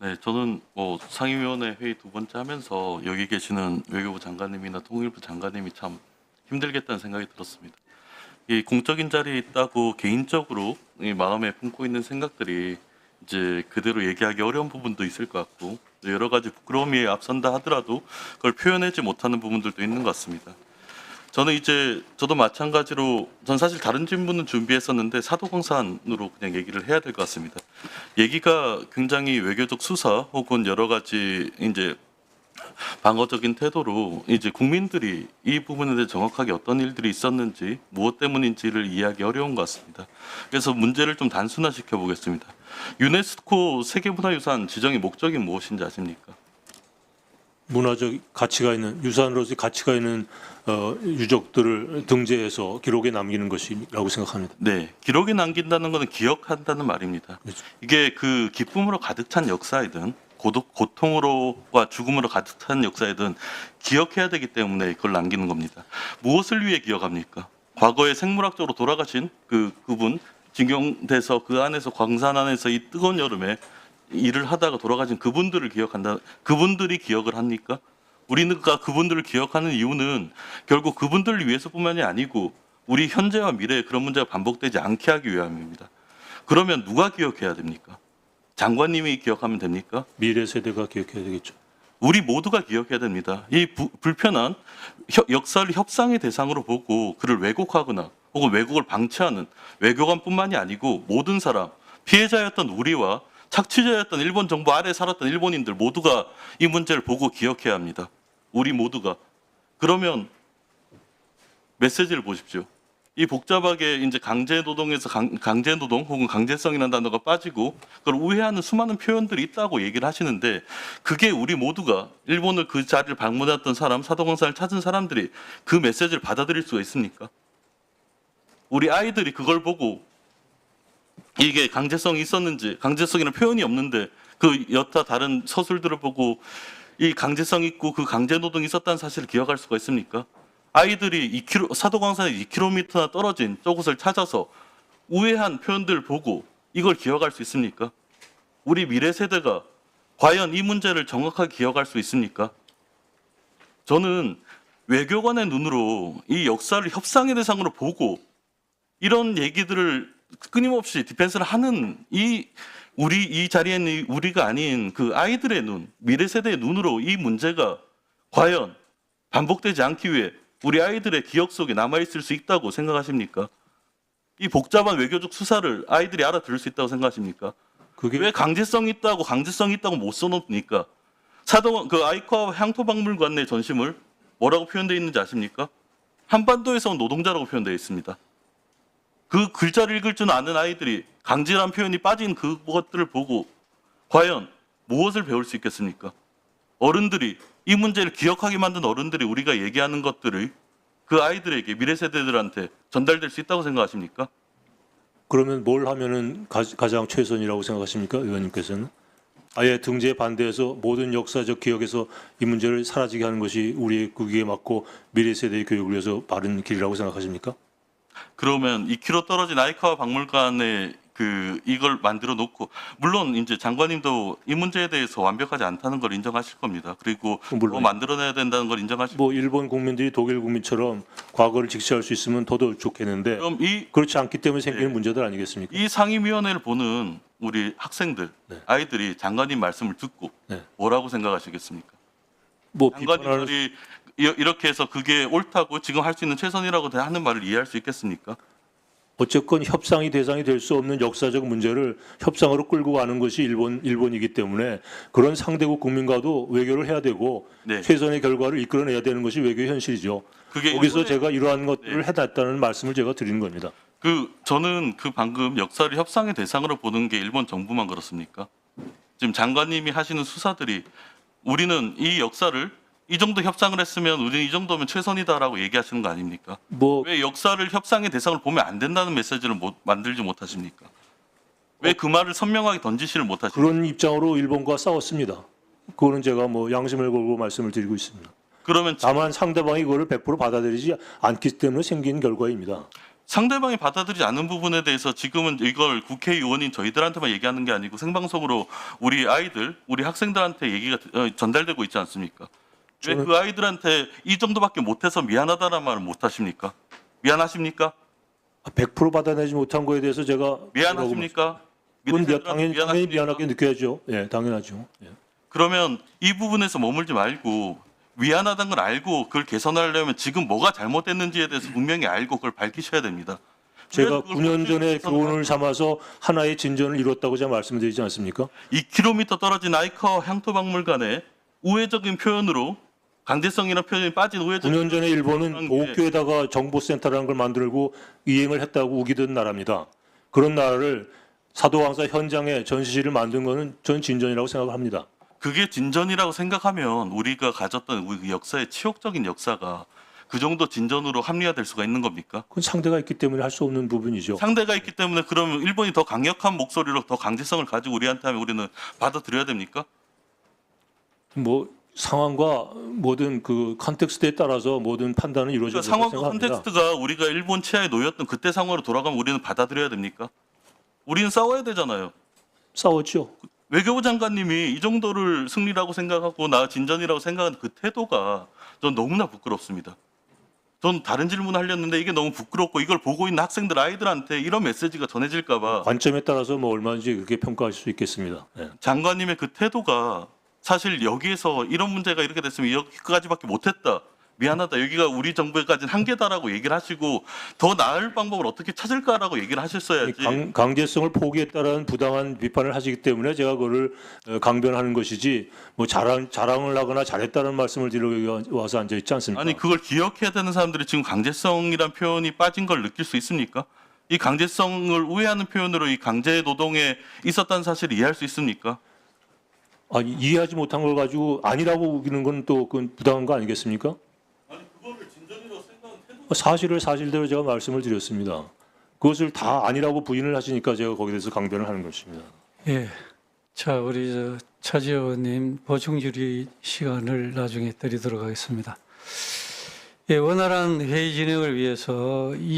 네, 저는 뭐 상임위원회 회의 두 번째 하면서 여기 계시는 외교부 장관님이나 통일부 장관님이 참 힘들겠다는 생각이 들었습니다. 이 공적인 자리에 있다고 개인적으로 이 마음에 품고 있는 생각들이 이제 그대로 얘기하기 어려운 부분도 있을 것 같고 여러 가지 부끄러움이 앞선다 하더라도 그걸 표현하지 못하는 부분들도 있는 것 같습니다. 저는 이제 저도 마찬가지로 전 사실 다른 질문은 준비했었는데 사도광산으로 그냥 얘기를 해야 될 것 같습니다. 얘기가 굉장히 외교적 수사 혹은 여러 가지 이제 방어적인 태도로 이제 국민들이 이 부분에 대해 정확하게 어떤 일들이 있었는지 무엇 때문인지를 이해하기 어려운 것 같습니다. 그래서 문제를 좀 단순화시켜 보겠습니다. 유네스코 세계문화유산 지정의 목적이 무엇인지 아십니까? 문화적 가치가 있는 유산으로서 가치가 있는 유적들을 등재해서 기록에 남기는 것이라고 생각합니다. 네, 기록에 남긴다는 것은 기억한다는 말입니다. 그렇죠. 이게 그 기쁨으로 가득 찬 역사이든 고통으로와 죽음으로 가득 찬 역사이든 기억해야 되기 때문에 그걸 남기는 겁니다. 무엇을 위해 기억합니까? 과거에 생물학적으로 돌아가신 그분 징용돼서 그 안에서 광산 안에서 이 뜨거운 여름에 일을 하다가 돌아가신 그분들을 기억한다. 그분들이 기억을 합니까? 우리가 그분들을 기억하는 이유는 결국 그분들을 위해서뿐만이 아니고 우리 현재와 미래에 그런 문제가 반복되지 않게 하기 위함입니다. 그러면 누가 기억해야 됩니까? 장관님이 기억하면 됩니까? 미래 세대가 기억해야 되겠죠. 우리 모두가 기억해야 됩니다. 이 불편한 역사를 협상의 대상으로 보고 그를 왜곡하거나 혹은 왜곡을 방치하는 외교관뿐만이 아니고 모든 사람, 피해자였던 우리와 착취자였던 일본 정부 아래 살았던 일본인들 모두가 이 문제를 보고 기억해야 합니다. 우리 모두가. 그러면 메시지를 보십시오. 이 복잡하게 이제 강제노동에서 강제노동 혹은 강제성이라는 단어가 빠지고 그걸 우회하는 수많은 표현들이 있다고 얘기를 하시는데 그게 우리 모두가 일본을 그 자리를 방문했던 사람, 사도광산을 찾은 사람들이 그 메시지를 받아들일 수가 있습니까? 우리 아이들이 그걸 보고 이게 강제성이 있었는지 강제성이라는 표현이 없는데 그 여타 다른 서술들을 보고 이 강제성 있고 그 강제노동이 있었다는 사실을 기억할 수가 있습니까? 아이들이 사도광산에 2km나 떨어진 저곳을 찾아서 우회한 표현들을 보고 이걸 기억할 수 있습니까? 우리 미래 세대가 과연 이 문제를 정확하게 기억할 수 있습니까? 저는 외교관의 눈으로 이 역사를 협상의 대상으로 보고 이런 얘기들을 끊임없이 디펜스를 하는 우리 이 자리에 있는 우리가 아닌 그 아이들의 눈, 미래 세대의 눈으로 이 문제가 과연 반복되지 않기 위해 우리 아이들의 기억 속에 남아있을 수 있다고 생각하십니까? 이 복잡한 외교적 수사를 아이들이 알아들을 수 있다고 생각하십니까? 그게 왜 강제성이 있다고 못 써놓습니까? 그 아이커 향토박물관 내 전시물 뭐라고 표현되어 있는지 아십니까? 한반도에서 온 노동자라고 표현되어 있습니다. 그 글자를 읽을 줄 아는 아이들이 강제란 표현이 빠진 그것들을 보고 과연 무엇을 배울 수 있겠습니까? 어른들이 이 문제를 기억하게 만든 어른들이 우리가 얘기하는 것들을 그 아이들에게 미래 세대들한테 전달될 수 있다고 생각하십니까? 그러면 뭘 하면은 가장 최선이라고 생각하십니까, 의원님께서는? 아예 등재에 반대해서 모든 역사적 기억에서 이 문제를 사라지게 하는 것이 우리의 국익에 맞고 미래 세대의 교육을 위해서 바른 길이라고 생각하십니까? 그러면 2km 떨어진 아이카와 박물관에 이걸 만들어 놓고 물론 이제 장관님도 이 문제에 대해서 완벽하지 않다는 걸 인정하실 겁니다. 그리고 물론. 만들어내야 된다는 걸 인정하실 뭐 일본 국민들이 독일 국민처럼 과거를 직시할 수 있으면 더더욱 좋겠는데 그럼 그렇지 않기 때문에 생기는 네. 문제들 아니겠습니까? 이 상임위원회를 보는 우리 학생들, 네. 아이들이 장관님 말씀을 듣고 네. 뭐라고 생각하시겠습니까? 뭐 비판하는 장관님들이 이렇게 해서 그게 옳다고 지금 할 수 있는 최선이라고 하는 말을 이해할 수 있겠습니까? 어쨌건 협상이 대상이 될 수 없는 역사적 문제를 협상으로 끌고 가는 것이 일본이기 때문에 그런 상대국 국민과도 외교를 해야 되고 네. 최선의 결과를 이끌어내야 되는 것이 외교의 현실이죠. 그게 거기서 일본의- 제가 이러한 것들을 네. 해놨다는 말씀을 제가 드리는 겁니다. 저는 방금 역사를 협상의 대상으로 보는 게 일본 정부만 그렇습니까? 지금 장관님이 하시는 수사들이 우리는 이 역사를 이 정도 협상을 했으면 우리는 이 정도면 최선이다라고 얘기하시는 거 아닙니까? 뭐 왜 역사를 협상의 대상을 보면 안 된다는 메시지를 만들지 못하십니까? 왜 그 말을 선명하게 던지지를 못하십니까? 그런 입장으로 일본과 싸웠습니다. 그거는 제가 뭐 양심을 걸고 말씀을 드리고 있습니다. 그러면 다만 상대방이 그거를 100% 받아들이지 않기 때문에 생긴 결과입니다. 상대방이 받아들이지 않는 부분에 대해서 지금은 이걸 국회의원인 저희들한테만 얘기하는 게 아니고 생방송으로 우리 아이들, 우리 학생들한테 얘기가 전달되고 있지 않습니까? 왜 그 아이들한테 이 정도밖에 못해서 미안하다는 말을 못하십니까? 미안하십니까? 100% 받아내지 못한 거에 대해서 제가 미안하십니까? 그건 미래세대들한테 당연히 미안하십니까? 미안하게 느껴야죠. 예, 당연하죠. 예. 그러면 이 부분에서 머물지 말고 미안하다는 걸 알고 그걸 개선하려면 지금 뭐가 잘못됐는지에 대해서 분명히 알고 그걸 밝히셔야 됩니다. 제가 그걸 9년 전에 개선을 교훈을 삼아서 하나의 진전을 이뤘다고 제가 말씀드리지 않습니까? 2km 떨어진 아이커 향토박물관에 우회적인 표현으로 강제성이라는 표현이 빠진 우회적인 9년 전에 일본은 표현을 한 게 도쿄에다가 정보센터라는 걸 만들고 이행을 했다고 우기던 나라입니다. 그런 나라를 사도왕사 현장에 전시실을 만든 거는 전 진전이라고 생각합니다. 그게 진전이라고 생각하면 우리가 가졌던 우리 역사의 치욕적인 역사가 그 정도 진전으로 합리화될 수가 있는 겁니까? 그건 상대가 있기 때문에 할 수 없는 부분이죠. 상대가 있기 때문에 그러면 일본이 더 강력한 목소리로 더 강제성을 가지고 우리한테 하면 우리는 받아들여야 됩니까? 뭐 상황과 모든 그 컨텍스트에 따라서 모든 판단은 이루어질 그러니까 거라고 상황과 생각합니다. 컨텍스트가 우리가 일본 치하에 놓였던 그때 상황으로 돌아가면 우리는 받아들여야 됩니까? 우리는 싸워야 되잖아요. 싸웠죠. 외교부 장관님이 이 정도를 승리라고 생각하고 나 진전이라고 생각하는 그 태도가 전 너무나 부끄럽습니다. 전 다른 질문 하려는데 이게 너무 부끄럽고 이걸 보고 있는 학생들 아이들한테 이런 메시지가 전해질까 봐 관점에 따라서 뭐 얼마든지 그렇게 평가할 수 있겠습니다. 예. 장관님의 그 태도가 사실 여기에서 이런 문제가 이렇게 됐으면 여기까지밖에 못했다. 미안하다. 여기가 우리 정부에까지는 한계다라고 얘기를 하시고 더 나을 방법을 어떻게 찾을까라고 얘기를 하셨어야지. 강제성을 포기했다라는 부당한 비판을 하시기 때문에 제가 그거를 강변하는 것이지 뭐 자랑을 하거나 잘했다는 말씀을 드리러 와서 앉아 있지 않습니까? 아니 그걸 기억해야 되는 사람들이 지금 강제성이란 표현이 빠진 걸 느낄 수 있습니까? 이 강제성을 우회하는 표현으로 이 강제 노동에 있었다는 사실을 이해할 수 있습니까? 아니, 이해하지 못한 걸 가지고 아니라고 우기는 건 또 그건 부당한 거 아니겠습니까? 아니 그거를 진전이라고 생각하는 태도. 사실을 사실대로 제가 말씀을 드렸습니다. 그것을 다 아니라고 부인을 하시니까 제가 거기에 대해서 강변을 하는 것입니다. 예. 자, 우리 차지 의원님 보충 질의 시간을 나중에 드리도록 하겠습니다. 예, 원활한 회의 진행을 위해서